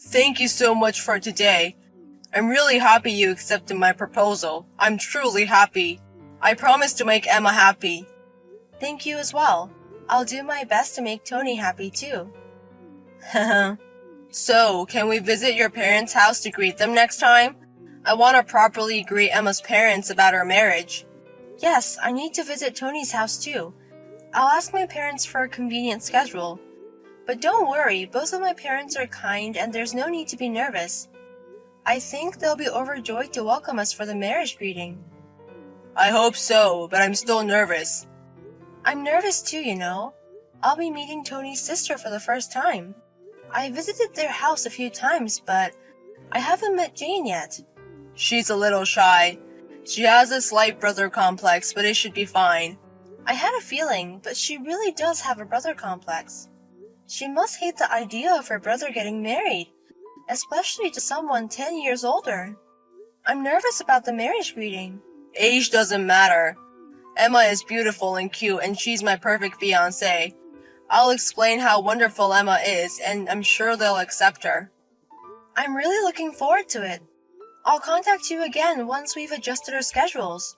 Thank you so much for today. I'm really happy you accepted my proposal. I'm truly happy. I promise to make Emma happy. Thank you as well. I'll do my best to make Tony happy too. Haha. So, can we visit your parents' house to greet them next time? I want to properly greet Emma's parents about our marriage. Yes, I need to visit Tony's house too. I'll ask my parents for a convenient schedule. But don't worry, both of my parents are kind and there's no need to be nervous. I think they'll be overjoyed to welcome us for the marriage greeting. I hope so, but I'm still nervous. I'm nervous too, you know. I'll be meeting Tony's sister for the first time. I visited their house a few times, but I haven't met Jane yet. She's a little shy. She has a slight brother complex, but it should be fine. I had a feeling, but she really does have a brother complex. She must hate the idea of her brother getting married, especially to someone 10 years older. I'm nervous about the marriage greeting. Age doesn't matter. Emma is beautiful and cute, and she's my perfect fiancé. I'll explain how wonderful Emma is, and I'm sure they'll accept her. I'm really looking forward to it. I'll contact you again once we've adjusted our schedules.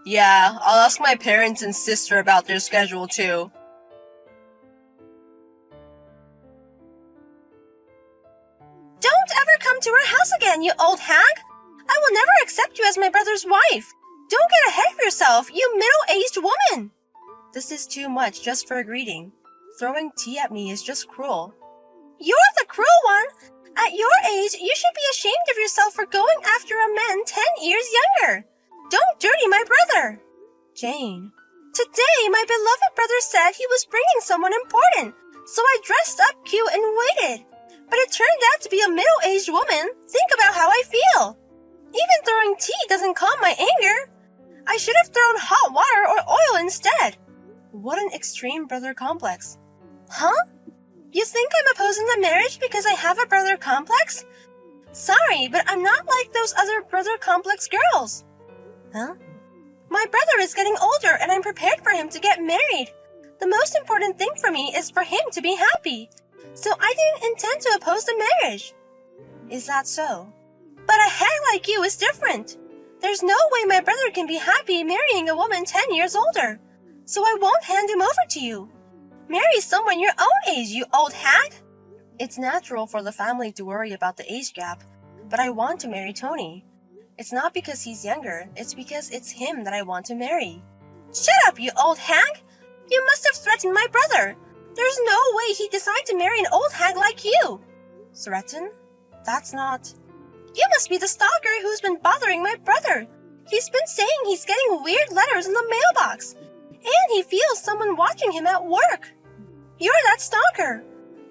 Yeah, I'll ask my parents and sister about their schedule too. Don't ever come to our house again, you old hag! I will never accept you as my brother's wife. Don't get ahead of yourself, you middle-aged woman! This is too much just for a greeting. Throwing tea at me is just cruel. You're the cruel one! At your age, you should be ashamed of yourself for going after a man 10 years younger. Don't dirty my brother. Jane. Today, my beloved brother said he was bringing someone important, so I dressed up cute and waited. But it turned out to be a middle-aged woman. Think about how I feel. Even throwing tea doesn't calm my anger. I should have thrown hot water or oil instead. What an extreme brother complex. Huh? You think I'm opposing the marriage because I have a brother complex? Sorry, but I'm not like those other brother complex girls. Huh? My brother is getting older and I'm prepared for him to get married. The most important thing for me is for him to be happy. So I didn't intend to oppose the marriage. Is that so? But a hag like you is different. There's no way my brother can be happy marrying a woman 10 years older. So I won't hand him over to you. Marry someone your own age, you old hag! It's natural for the family to worry about the age gap, but I want to marry Tony. It's not because he's younger, it's because it's him that I want to marry. Shut up, you old hag! You must have threatened my brother. There's no way he'd decide to marry an old hag like you. Threaten? That's not... You must be the stalker who's been bothering my brother. He's been saying he's getting weird letters in the mailbox, and he feels someone watching him at work. You're that stalker.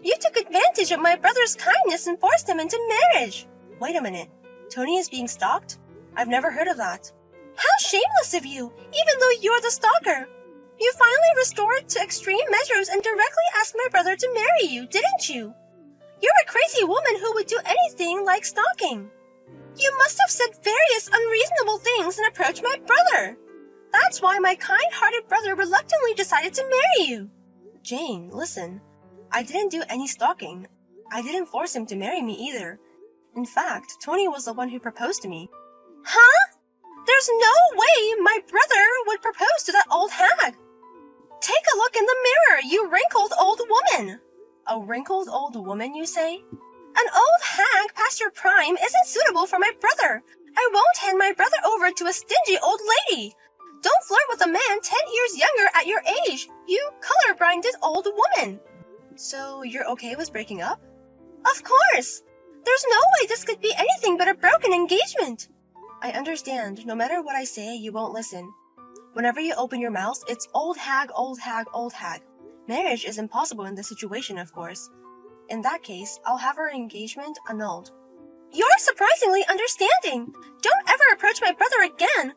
You took advantage of my brother's kindness and forced him into marriage. Wait a minute. Tony is being stalked? I've never heard of that. How shameless of you, even though you're the stalker. You finally resorted to extreme measures and directly asked my brother to marry you, didn't you? You're a crazy woman who would do anything like stalking. You must have said various unreasonable things and approached my brother. That's why my kind-hearted brother reluctantly decided to marry you. Jane, listen. I didn't do any stalking. I didn't force him to marry me either. In fact, Tony was the one who proposed to me. Huh? There's no way my brother would propose to that old hag. Take a look in the mirror, you wrinkled old woman. A wrinkled old woman, you say? An old hag past your prime isn't suitable for my brother. I won't hand my brother over to a stingy old lady. Don't flirt with a man 10 years younger at your age, you color-blinded old woman. So you're okay with breaking up? Of course. There's no way this could be anything but a broken engagement. I understand. No matter what I say, you won't listen. Whenever you open your mouth, it's old hag, old hag, old hag. Marriage is impossible in this situation, of course. In that case, I'll have our engagement annulled. You're surprisingly understanding. Don't ever approach my brother again.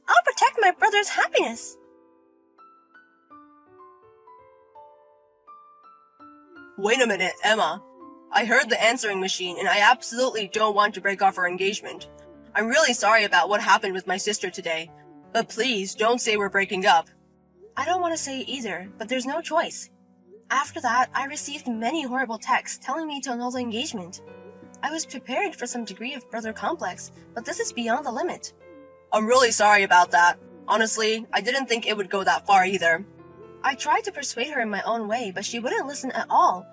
I'll protect my brother's happiness. Wait a minute, Emma. I heard the answering machine and I absolutely don't want to break off our engagement. I'm really sorry about what happened with my sister today, but please don't say we're breaking up. I don't want to say it either, but there's no choice. After that, I received many horrible texts telling me to annul the engagement. I was prepared for some degree of brother complex, but this is beyond the limit. I'm really sorry about that. Honestly, I didn't think it would go that far either. I tried to persuade her in my own way, but she wouldn't listen at all.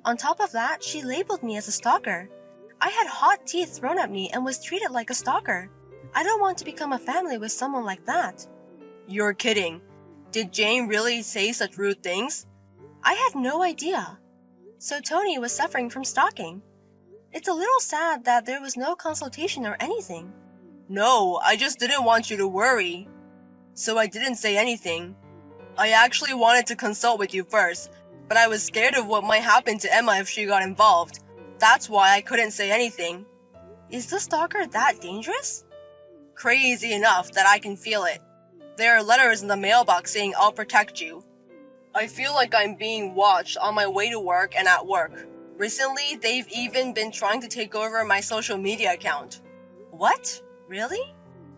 On top of that, she labeled me as a stalker. I had hot tea thrown at me and was treated like a stalker. I don't want to become a family with someone like that. You're kidding. Did Jane really say such rude things? I had no idea. So Tony was suffering from stalking. It's a little sad that there was no consultation or anything. No, I just didn't want you to worry. So I didn't say anything. I actually wanted to consult with you first, but I was scared of what might happen to Emma if she got involved. That's why I couldn't say anything. Is the stalker that dangerous? Crazy enough that I can feel it. There are letters in the mailbox saying I'll protect you. I feel like I'm being watched on my way to work and at work. Recently, they've even been trying to take over my social media account. What? Really?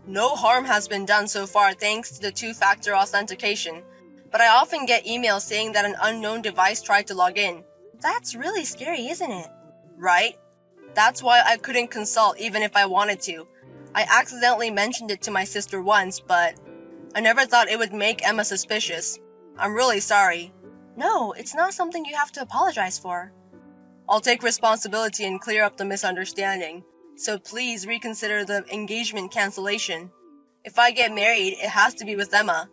No harm has been done so far thanks to the two-factor authentication, but I often get emails saying that an unknown device tried to log in. That's really scary, isn't it? Right? That's why I couldn't consult even if I wanted to. I accidentally mentioned it to my sister once, but I never thought it would make Emma suspicious. I'm really sorry. No, it's not something you have to apologize for. I'll take responsibility and clear up the misunderstanding, so please reconsider the engagement cancellation. If I get married, it has to be with Emma.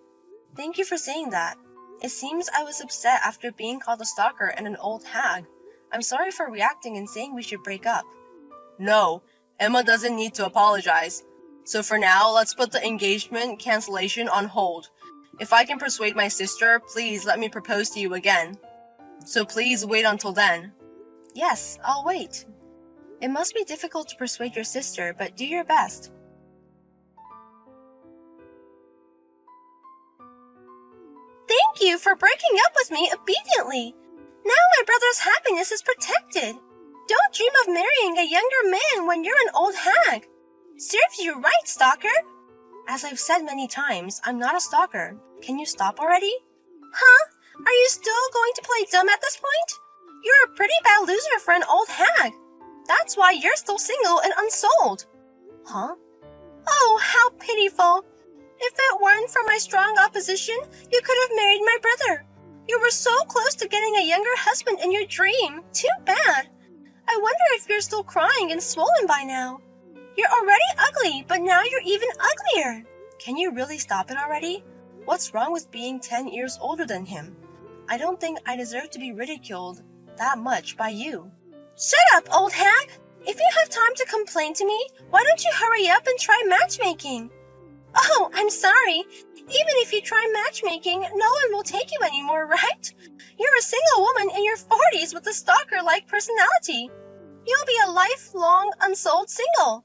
Thank you for saying that. It seems I was upset after being called a stalker and an old hag. I'm sorry for reacting and saying we should break up. No, Emma doesn't need to apologize. So for now, let's put the engagement cancellation on hold. If I can persuade my sister, please let me propose to you again. So please wait until then. Yes, I'll wait. It must be difficult to persuade your sister, but do your best. Thank you for breaking up with me obediently. Now my brother's happiness is protected. Don't dream of marrying a younger man when you're an old hag. Serves you right, stalker. As I've said many times, I'm not a stalker. Can you stop already? Huh? Are you still going to play dumb at this point? You're a pretty bad loser for an old hag. That's why you're still single and unsold. Huh? Oh, how pitiful. If it weren't for my strong opposition, you could have married my brother. You were so close to getting a younger husband in your dream. Too bad. I wonder if you're still crying and swollen by now. You're already ugly, but now you're even uglier. Can you really stop it already? What's wrong with being 10 years older than him? I don't think I deserve to be ridiculed that much by you. Shut up, old hag! If you have time to complain to me, why don't you hurry up and try matchmaking? Oh, I'm sorry. Even if you try matchmaking, no one will take you anymore, right? You're a single woman in your 40s with a stalker-like personality. You'll be a lifelong unsold single.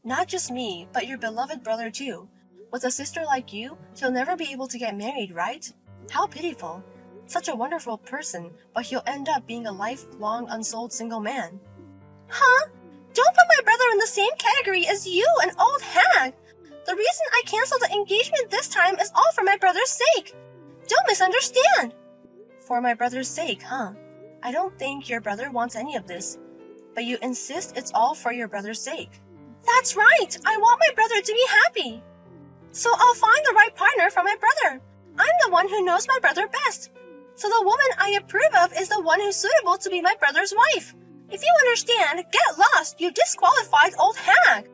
Not just me, but your beloved brother too. With a sister like you, he'll never be able to get married, right? How pitiful. Such a wonderful person, but he'll end up being a lifelong unsold single man. Huh? Don't put my brother in the same category as you, an old hag. The reason I canceled the engagement this time is all for my brother's sake. Don't misunderstand. For my brother's sake, huh? I don't think your brother wants any of this, but you insist it's all for your brother's sake. That's right. I want my brother to be happy. So I'll find the right partner for my brother. I'm the one who knows my brother best. So the woman I approve of is the one who's suitable to be my brother's wife. If you understand, get lost, you disqualified old hag.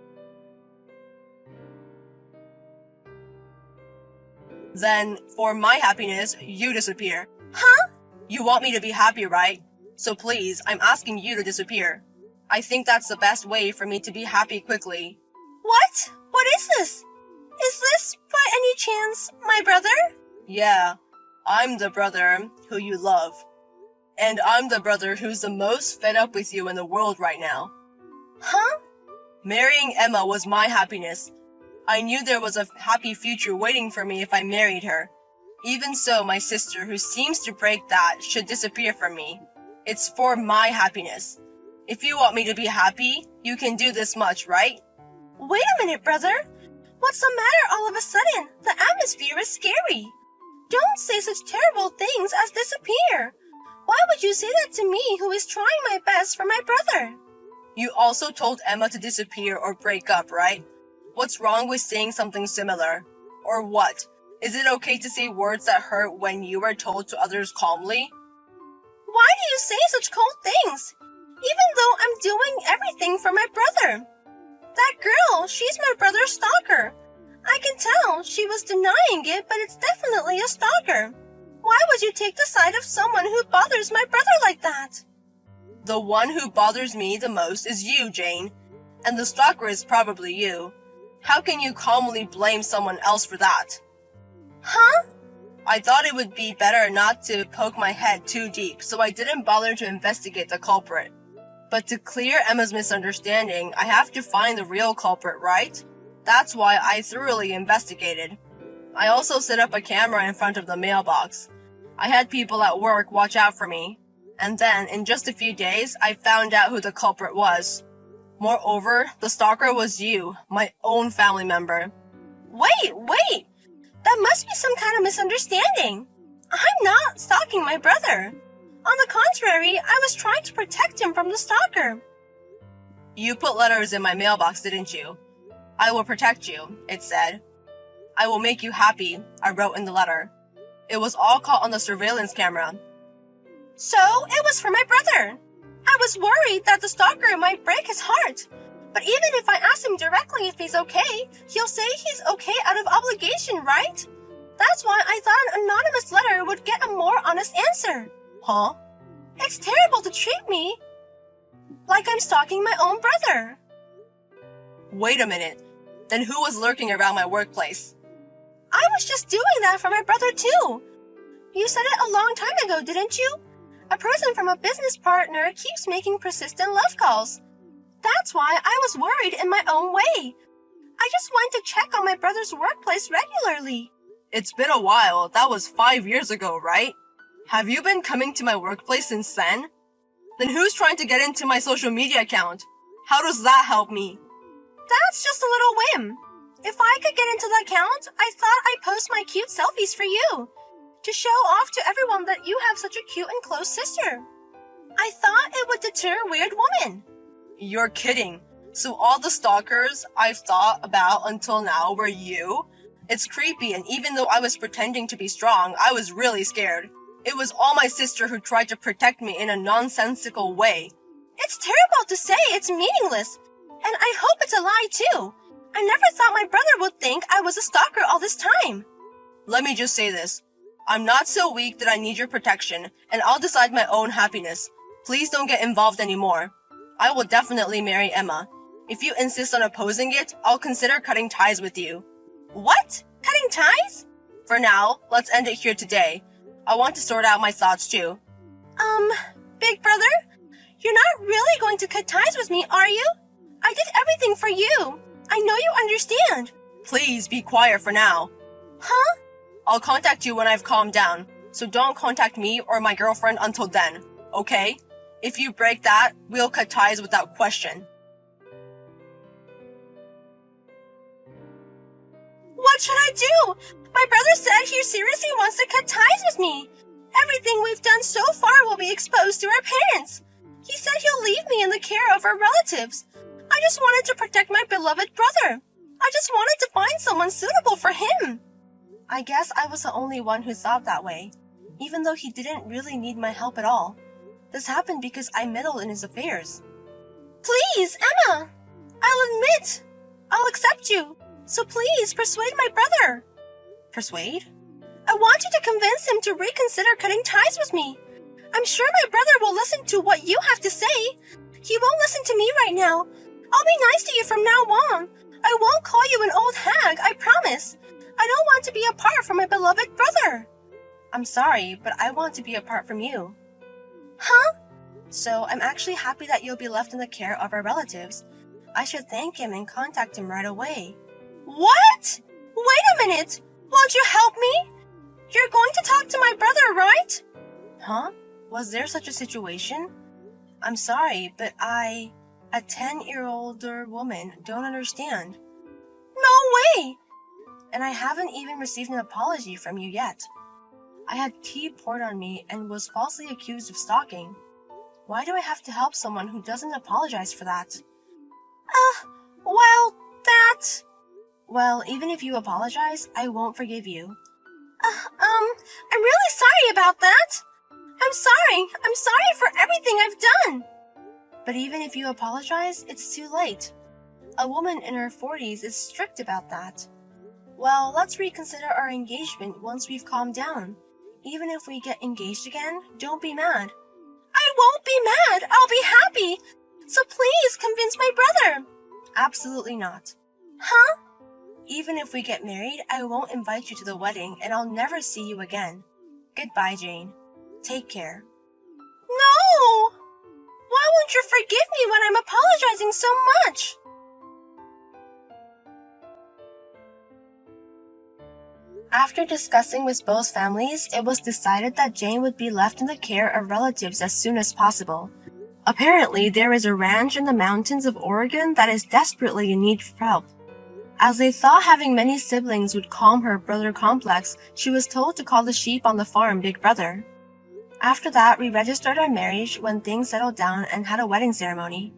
Then, for my happiness, you disappear. Huh? You want me to be happy, right? So please, I'm asking you to disappear. I think that's the best way for me to be happy quickly. What? What is this? Is this, by any chance, my brother? Yeah, I'm the brother who you love. And I'm the brother who's the most fed up with you in the world right now. Huh? Marrying Emma was my happiness. I knew there was a happy future waiting for me if I married her. Even so, my sister, who seems to break that, should disappear from me. It's for my happiness. If you want me to be happy, you can do this much, right? Wait a minute, brother. What's the matter all of a sudden? The atmosphere is scary. Don't say such terrible things as disappear. Why would you say that to me who is trying my best for my brother? You also told Emma to disappear or break up, right? What's wrong with saying something similar? Or what? Is it okay to say words that hurt when you were told to others calmly? Why do you say such cold things? Even though I'm doing everything for my brother. That girl, she's my brother's stalker. I can tell she was denying it, but it's definitely a stalker. Why would you take the side of someone who bothers my brother like that? The one who bothers me the most is you, Jane. And the stalker is probably you. How can you calmly blame someone else for that? Huh? I thought it would be better not to poke my head too deep, so I didn't bother to investigate the culprit. But to clear Emma's misunderstanding, I have to find the real culprit, right? That's why I thoroughly investigated. I also set up a camera in front of the mailbox. I had people at work watch out for me. And then, in just a few days, I found out who the culprit was. Moreover, the stalker was you, my own family member. Wait! That must be some kind of misunderstanding. I'm not stalking my brother. On the contrary, I was trying to protect him from the stalker. You put letters in my mailbox, didn't you? I will protect you, it said. I will make you happy, I wrote in the letter. It was all caught on the surveillance camera. So, it was for my brother. I was worried that the stalker might break his heart. But even if I ask him directly if he's okay, he'll say he's okay out of obligation, right? That's why I thought an anonymous letter would get a more honest answer. Huh? It's terrible to treat me like I'm stalking my own brother. Wait a minute. Then who was lurking around my workplace? I was just doing that for my brother too. You said it a long time ago, didn't you? A person from a business partner keeps making persistent love calls. That's why I was worried in my own way. I just went to check on my brother's workplace regularly. It's been a while. That was 5 years ago, right? Have you been coming to my workplace since then? Then who's trying to get into my social media account? How does that help me? That's just a little whim. If I could get into the account, I thought I'd post my cute selfies for you. To show off to everyone that you have such a cute and close sister. I thought it would deter weird women. You're kidding. So all the stalkers I've thought about until now were you? It's creepy, and even though I was pretending to be strong, I was really scared. It was all my sister who tried to protect me in a nonsensical way. It's terrible to say, it's meaningless. And I hope it's a lie too. I never thought my brother would think I was a stalker all this time. Let me just say this. I'm not so weak that I need your protection, and I'll decide my own happiness. Please don't get involved anymore. I will definitely marry Emma. If you insist on opposing it, I'll consider cutting ties with you. What? Cutting ties? For now, let's end it here today. I want to sort out my thoughts too. Big brother? You're not really going to cut ties with me, are you? I did everything for you. I know you understand. Please be quiet for now. Huh? I'll contact you when I've calmed down, so don't contact me or my girlfriend until then, okay? If you break that, we'll cut ties without question. What should I do? My brother said he seriously wants to cut ties with me. Everything we've done so far will be exposed to our parents. He said he'll leave me in the care of our relatives. I just wanted to protect my beloved brother. I just wanted to find someone suitable for him. I guess I was the only one who thought that way, even though he didn't really need my help at all. This happened because I meddled in his affairs. Please, Emma! I'll admit. I'll accept you. So please, persuade my brother. Persuade? I want you to convince him to reconsider cutting ties with me. I'm sure my brother will listen to what you have to say. He won't listen to me right now. I'll be nice to you from now on. I won't call you an old hag, I promise. I don't want to be apart from my beloved brother. I'm sorry, but I want to be apart from you. Huh? So I'm actually happy that you'll be left in the care of our relatives. I should thank him and contact him right away. What? Wait a minute. Won't you help me? You're going to talk to my brother, right? Huh? Was there such a situation? I'm sorry, but a 10-year-older woman, don't understand. No way! And I haven't even received an apology from you yet. I had tea poured on me and was falsely accused of stalking. Why do I have to help someone who doesn't apologize for that? Well, even if you apologize, I won't forgive you. I'm really sorry about that. I'm sorry for everything I've done. But even if you apologize, it's too late. A woman in her 40s is strict about that. Well, let's reconsider our engagement once we've calmed down. Even if we get engaged again, don't be mad. I won't be mad. I'll be happy. So please convince my brother. Absolutely not. Huh? Even if we get married, I won't invite you to the wedding and I'll never see you again. Goodbye, Jane. Take care. No! Why won't you forgive me when I'm apologizing so much? After discussing with both families, it was decided that Jane would be left in the care of relatives as soon as possible. Apparently, there is a ranch in the mountains of Oregon that is desperately in need of help. As they thought having many siblings would calm her brother complex, she was told to call the sheep on the farm Big Brother. After that, we registered our marriage when things settled down and had a wedding ceremony.